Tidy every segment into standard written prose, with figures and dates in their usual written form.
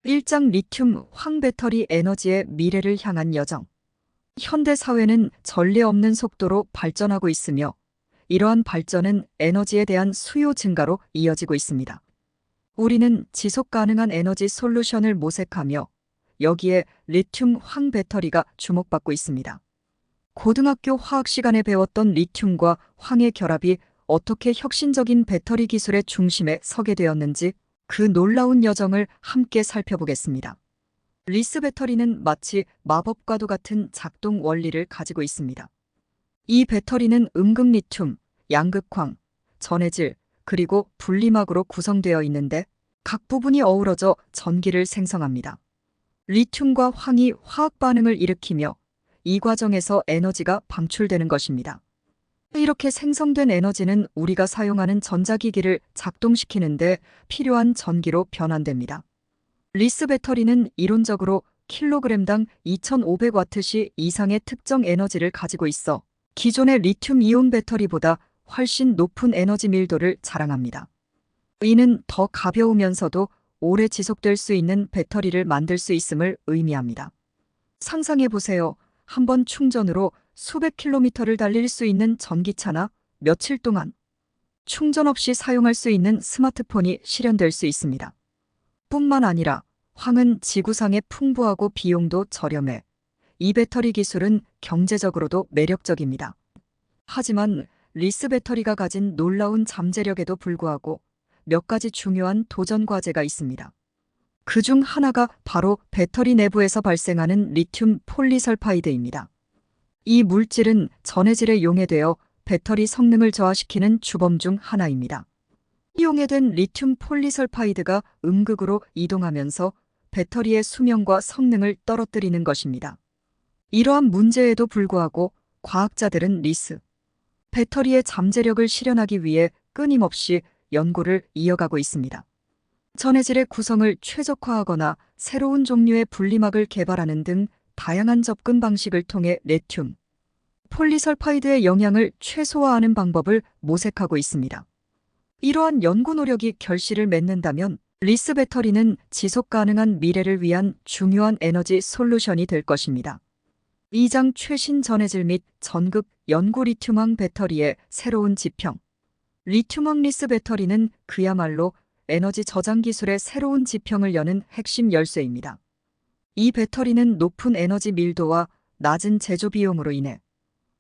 일장 리튬 황배터리 에너지의 미래를 향한 여정. 현대 사회는 전례 없는 속도로 발전하고 있으며 이러한 발전은 에너지에 대한 수요 증가로 이어지고 있습니다. 우리는 지속 가능한 에너지 솔루션을 모색하며 여기에 리튬 황배터리가 주목받고 있습니다. 고등학교 화학 시간에 배웠던 리튬과 황의 결합이 어떻게 혁신적인 배터리 기술의 중심에 서게 되었는지 그 놀라운 여정을 함께 살펴보겠습니다. 리스 배터리는 마치 마법과도 같은 작동 원리를 가지고 있습니다. 이 배터리는 음극 리튬, 양극황, 전해질, 그리고 분리막으로 구성되어 있는데 각 부분이 어우러져 전기를 생성합니다. 리튬과 황이 화학 반응을 일으키며 이 과정에서 에너지가 방출되는 것입니다. 이렇게 생성된 에너지는 우리가 사용하는 전자기기를 작동시키는데 필요한 전기로 변환됩니다. 리스 배터리는 이론적으로 킬로그램당 2500와트시 이상의 특정 에너지를 가지고 있어 기존의 리튬 이온 배터리보다 훨씬 높은 에너지 밀도를 자랑합니다. 이는 더 가벼우면서도 오래 지속될 수 있는 배터리를 만들 수 있음을 의미합니다. 상상해 보세요. 한 번 충전으로 수백 킬로미터를 달릴 수 있는 전기차나 며칠 동안 충전 없이 사용할 수 있는 스마트폰이 실현될 수 있습니다. 뿐만 아니라 황은 지구상에 풍부하고 비용도 저렴해 이 배터리 기술은 경제적으로도 매력적입니다. 하지만 리스 배터리가 가진 놀라운 잠재력에도 불구하고 몇 가지 중요한 도전 과제가 있습니다. 그중 하나가 바로 배터리 내부에서 발생하는 리튬 폴리설파이드입니다. 이 물질은 전해질에 용해되어 배터리 성능을 저하시키는 주범 중 하나입니다. 용해된 리튬 폴리설파이드가 음극으로 이동하면서 배터리의 수명과 성능을 떨어뜨리는 것입니다. 이러한 문제에도 불구하고 과학자들은 리스 배터리의 잠재력을 실현하기 위해 끊임없이 연구를 이어가고 있습니다. 전해질의 구성을 최적화하거나 새로운 종류의 분리막을 개발하는 등 다양한 접근 방식을 통해 리튬 폴리설파이드의 영향을 최소화하는 방법을 모색하고 있습니다. 이러한 연구 노력이 결실을 맺는다면 리스 배터리는 지속 가능한 미래를 위한 중요한 에너지 솔루션이 될 것입니다. 2장 최신 전해질 및 전극 연구 리튬황 배터리의 새로운 지평. 리튬황 리스 배터리는 그야말로 에너지 저장 기술의 새로운 지평을 여는 핵심 열쇠입니다. 이 배터리는 높은 에너지 밀도와 낮은 제조 비용으로 인해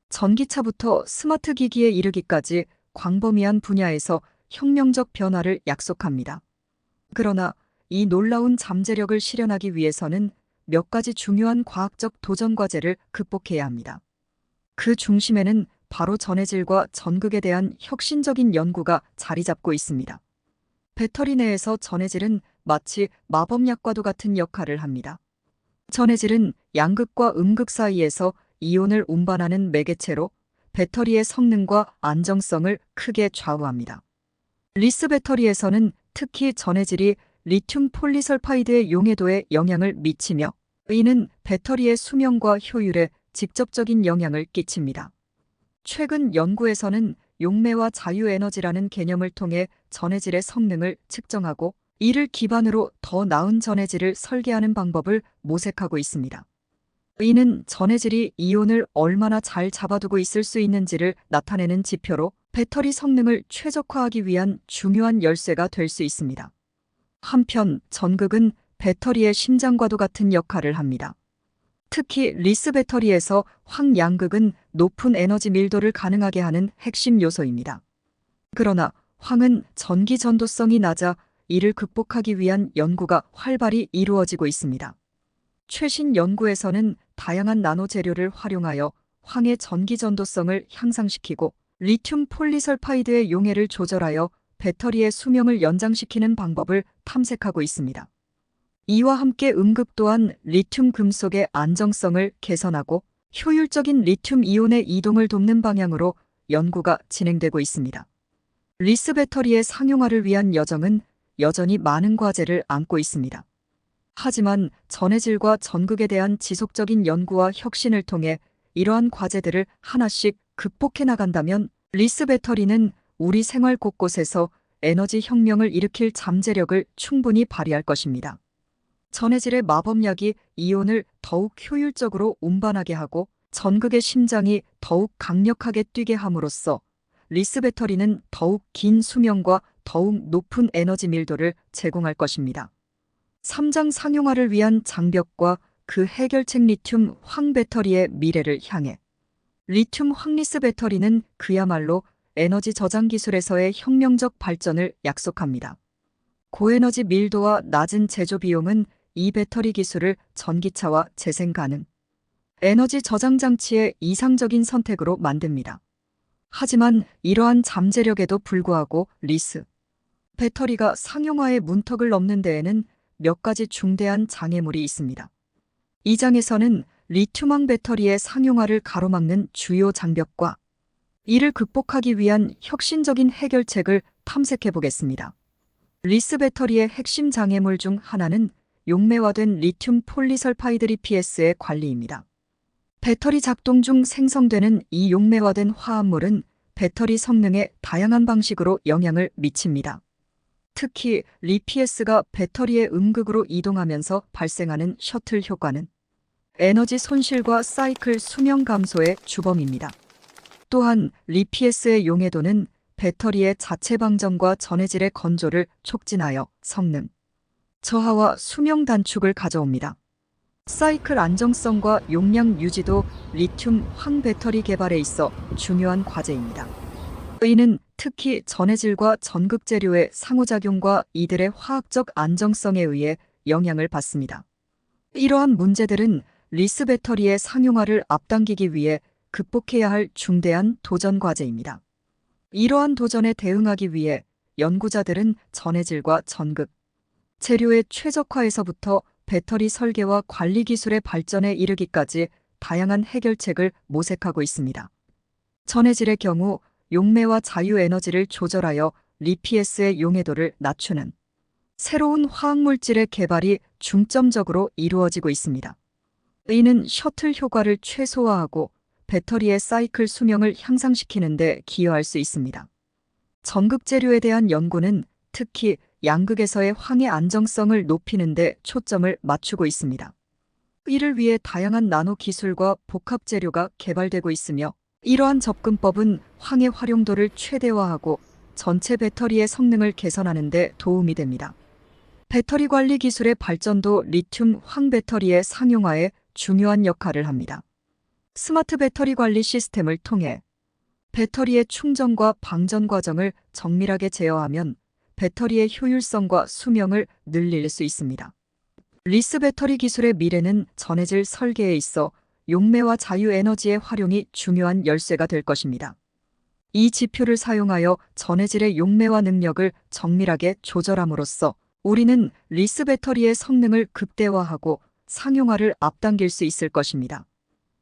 전기차부터 스마트 기기에 이르기까지 광범위한 분야에서 혁명적 변화를 약속합니다. 그러나 이 놀라운 잠재력을 실현하기 위해서는 몇 가지 중요한 과학적 도전 과제를 극복해야 합니다. 그 중심에는 바로 전해질과 전극에 대한 혁신적인 연구가 자리 잡고 있습니다. 배터리 내에서 전해질은 마치 마법약과도 같은 역할을 합니다. 전해질은 양극과 음극 사이에서 이온을 운반하는 매개체로 배터리의 성능과 안정성을 크게 좌우합니다. 리스 배터리에서는 특히 전해질이 리튬 폴리설파이드의 용해도에 영향을 미치며 이는 배터리의 수명과 효율에 직접적인 영향을 끼칩니다. 최근 연구에서는 용매와 자유에너지라는 개념을 통해 전해질의 성능을 측정하고 이를 기반으로 더 나은 전해질을 설계하는 방법을 모색하고 있습니다. 이는 전해질이 이온을 얼마나 잘 잡아두고 있을 수 있는지를 나타내는 지표로 배터리 성능을 최적화하기 위한 중요한 열쇠가 될 수 있습니다. 한편 전극은 배터리의 심장과도 같은 역할을 합니다. 특히 리스 배터리에서 황양극은 높은 에너지 밀도를 가능하게 하는 핵심 요소입니다. 그러나 황은 전기 전도성이 낮아 이를 극복하기 위한 연구가 활발히 이루어지고 있습니다. 최신 연구에서는 다양한 나노 재료를 활용하여 황의 전기 전도성을 향상시키고 리튬 폴리설파이드의 용해를 조절하여 배터리의 수명을 연장시키는 방법을 탐색하고 있습니다. 이와 함께 음극 또한 리튬 금속의 안정성을 개선하고 효율적인 리튬 이온의 이동을 돕는 방향으로 연구가 진행되고 있습니다. 리스 배터리의 상용화를 위한 여정은 여전히 많은 과제를 안고 있습니다. 하지만 전해질과 전극에 대한 지속적인 연구와 혁신을 통해 이러한 과제들을 하나씩 극복해 나간다면 리스 배터리는 우리 생활 곳곳에서 에너지 혁명을 일으킬 잠재력을 충분히 발휘할 것입니다. 전해질의 마법약이 이온을 더욱 효율적으로 운반하게 하고 전극의 심장이 더욱 강력하게 뛰게 함으로써 리스 배터리는 더욱 긴 수명과 더욱 높은 에너지 밀도를 제공할 것입니다. 3장 상용화를 위한 장벽과 그 해결책 리튬 황 배터리의 미래를 향해 리튬 황리스 배터리는 그야말로 에너지 저장 기술에서의 혁명적 발전을 약속합니다. 고에너지 밀도와 낮은 제조 비용은 이 배터리 기술을 전기차와 재생 가능 에너지 저장 장치의 이상적인 선택으로 만듭니다. 하지만 이러한 잠재력에도 불구하고 리스 배터리가 상용화의 문턱을 넘는 데에는 몇 가지 중대한 장애물이 있습니다. 이 장에서는 리튬황 배터리의 상용화를 가로막는 주요 장벽과 이를 극복하기 위한 혁신적인 해결책을 탐색해 보겠습니다. 리스 배터리의 핵심 장애물 중 하나는 용매화된 리튬 폴리설파이드 리PS의 관리입니다. 배터리 작동 중 생성되는 이 용매화된 화합물은 배터리 성능에 다양한 방식으로 영향을 미칩니다. 특히 리PS가 배터리의 음극으로 이동하면서 발생하는 셔틀 효과는 에너지 손실과 사이클 수명 감소의 주범입니다. 또한 리PS의 용해도는 배터리의 자체 방전과 전해질의 건조를 촉진하여 성능 저하와 수명 단축을 가져옵니다. 사이클 안정성과 용량 유지도 리튬 황 배터리 개발에 있어 중요한 과제입니다. 이는 특히 전해질과 전극 재료의 상호작용과 이들의 화학적 안정성에 의해 영향을 받습니다. 이러한 문제들은 리스 배터리의 상용화를 앞당기기 위해 극복해야 할 중대한 도전 과제입니다. 이러한 도전에 대응하기 위해 연구자들은 전해질과 전극 재료의 최적화에서부터 배터리 설계와 관리 기술의 발전에 이르기까지 다양한 해결책을 모색하고 있습니다. 전해질의 경우 용매와 자유 에너지를 조절하여 리PS의 용해도를 낮추는 새로운 화학물질의 개발이 중점적으로 이루어지고 있습니다. 이는 셔틀 효과를 최소화하고 배터리의 사이클 수명을 향상시키는 데 기여할 수 있습니다. 전극 재료에 대한 연구는 특히 양극에서의 황의 안정성을 높이는 데 초점을 맞추고 있습니다. 이를 위해 다양한 나노 기술과 복합 재료가 개발되고 있으며 이러한 접근법은 황의 활용도를 최대화하고 전체 배터리의 성능을 개선하는 데 도움이 됩니다. 배터리 관리 기술의 발전도 리튬 황 배터리의 상용화에 중요한 역할을 합니다. 스마트 배터리 관리 시스템을 통해 배터리의 충전과 방전 과정을 정밀하게 제어하면 배터리의 효율성과 수명을 늘릴 수 있습니다. 리스 배터리 기술의 미래는 전해질 설계에 있어 용매와 자유 에너지의 활용이 중요한 열쇠가 될 것입니다. 이 지표를 사용하여 전해질의 용매화 능력을 정밀하게 조절함으로써 우리는 리스 배터리의 성능을 극대화하고 상용화를 앞당길 수 있을 것입니다.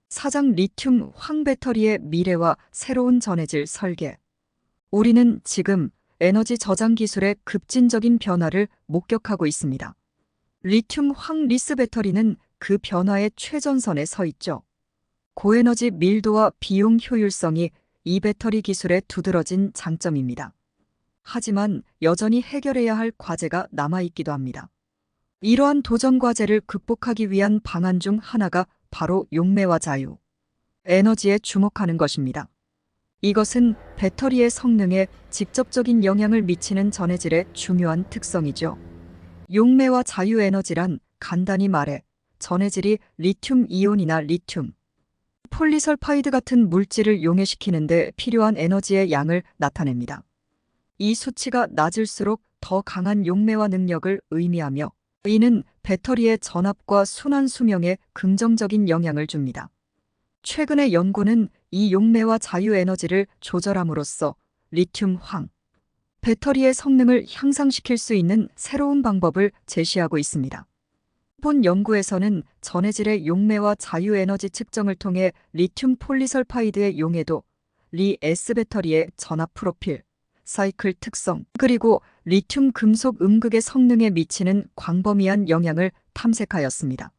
4장 리튬 황 배터리의 미래와 새로운 전해질 설계. 우리는 지금 에너지 저장 기술의 급진적인 변화를 목격하고 있습니다. 리튬 황 리스 배터리는 그 변화의 최전선에 서 있죠. 고에너지 밀도와 비용 효율성이 이 배터리 기술의 두드러진 장점입니다. 하지만 여전히 해결해야 할 과제가 남아있기도 합니다. 이러한 도전 과제를 극복하기 위한 방안 중 하나가 바로 용매와 자유, 에너지에 주목하는 것입니다. 이것은 배터리의 성능에 직접적인 영향을 미치는 전해질의 중요한 특성이죠. 용매와 자유 에너지란 간단히 말해 전해질이 리튬 이온이나 리튬, 폴리설파이드 같은 물질을 용해시키는 데 필요한 에너지의 양을 나타냅니다. 이 수치가 낮을수록 더 강한 용매화 능력을 의미하며 이는 배터리의 전압과 순환 수명에 긍정적인 영향을 줍니다. 최근의 연구는 이 용매와 자유 에너지를 조절함으로써 리튬 황 배터리의 성능을 향상시킬 수 있는 새로운 방법을 제시하고 있습니다. 본 연구에서는 전해질의 용매와 자유 에너지 측정을 통해 리튬 폴리설파이드의 용해도, 리-S 배터리의 전압 프로필, 사이클 특성, 그리고 리튬 금속 음극의 성능에 미치는 광범위한 영향을 탐색하였습니다.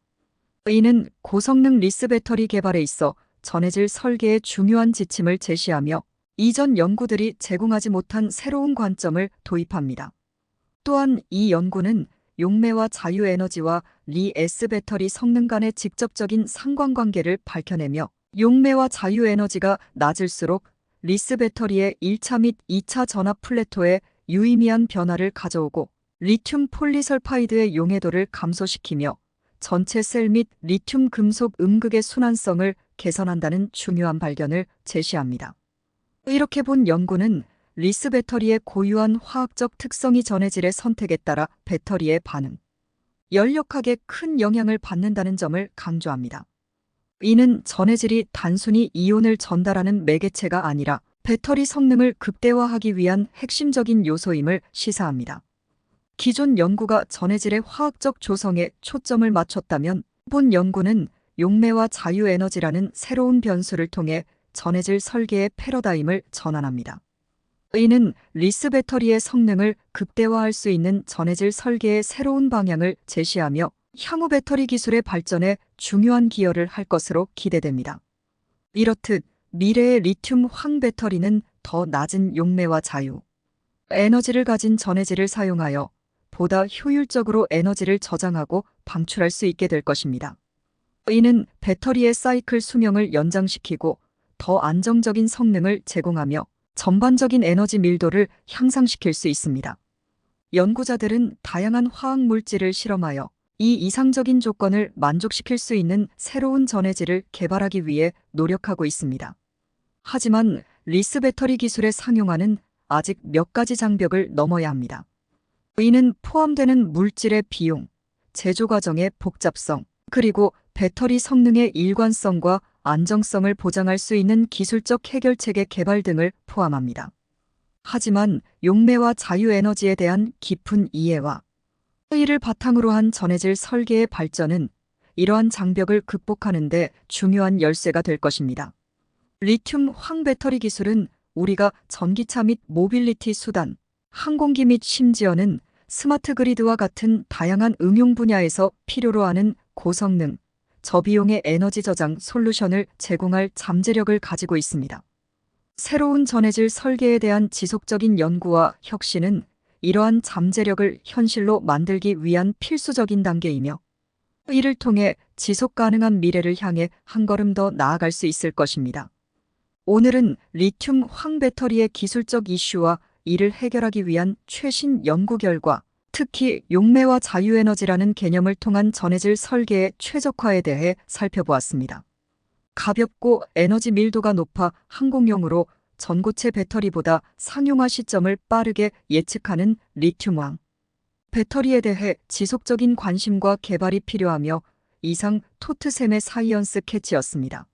이는 고성능 리스 배터리 개발에 있어 전해질 설계의 중요한 지침을 제시하며 이전 연구들이 제공하지 못한 새로운 관점을 도입합니다. 또한 이 연구는 용매와 자유에너지와 리-S 배터리 성능 간의 직접적인 상관관계를 밝혀내며 용매와 자유에너지가 낮을수록 리스 배터리의 1차 및 2차 전압 플래토에 유의미한 변화를 가져오고 리튬 폴리설파이드의 용해도를 감소시키며 전체 셀 및 리튬 금속 음극의 순환성을 개선한다는 중요한 발견을 제시합니다. 이렇게 본 연구는 리스 배터리의 고유한 화학적 특성이 전해질의 선택에 따라 배터리의 반응, 연력학에 큰 영향을 받는다는 점을 강조합니다. 이는 전해질이 단순히 이온을 전달하는 매개체가 아니라 배터리 성능을 극대화하기 위한 핵심적인 요소임을 시사합니다. 기존 연구가 전해질의 화학적 조성에 초점을 맞췄다면 본 연구는 용매와 자유에너지라는 새로운 변수를 통해 전해질 설계의 패러다임을 전환합니다. 이는 리스 배터리의 성능을 극대화할 수 있는 전해질 설계의 새로운 방향을 제시하며 향후 배터리 기술의 발전에 중요한 기여를 할 것으로 기대됩니다. 이렇듯 미래의 리튬 황 배터리는 더 낮은 용매와 자유, 에너지를 가진 전해질을 사용하여 보다 효율적으로 에너지를 저장하고 방출할 수 있게 될 것입니다. 이는 배터리의 사이클 수명을 연장시키고 더 안정적인 성능을 제공하며 전반적인 에너지 밀도를 향상시킬 수 있습니다. 연구자들은 다양한 화학 물질을 실험하여 이 이상적인 조건을 만족시킬 수 있는 새로운 전해질을 개발하기 위해 노력하고 있습니다. 하지만 리스 배터리 기술의 상용화는 아직 몇 가지 장벽을 넘어야 합니다. 이는 포함되는 물질의 비용, 제조 과정의 복잡성, 그리고 배터리 성능의 일관성과 안정성을 보장할 수 있는 기술적 해결책의 개발 등을 포함합니다. 하지만 용매와 자유에너지에 대한 깊은 이해와 이를 바탕으로 한 전해질 설계의 발전은 이러한 장벽을 극복하는 데 중요한 열쇠가 될 것입니다. 리튬 황 배터리 기술은 우리가 전기차 및 모빌리티 수단, 항공기 및 심지어는 스마트 그리드와 같은 다양한 응용 분야에서 필요로 하는 고성능, 저비용의 에너지 저장 솔루션을 제공할 잠재력을 가지고 있습니다. 새로운 전해질 설계에 대한 지속적인 연구와 혁신은 이러한 잠재력을 현실로 만들기 위한 필수적인 단계이며 이를 통해 지속 가능한 미래를 향해 한 걸음 더 나아갈 수 있을 것입니다. 오늘은 리튬 황 배터리의 기술적 이슈와 이를 해결하기 위한 최신 연구 결과, 특히 용매와 자유에너지라는 개념을 통한 전해질 설계의 최적화에 대해 살펴보았습니다. 가볍고 에너지 밀도가 높아 항공용으로 전고체 배터리보다 상용화 시점을 빠르게 예측하는 리튬황 배터리에 대해 지속적인 관심과 개발이 필요하며 이상 토트샘의 사이언스 캐치였습니다.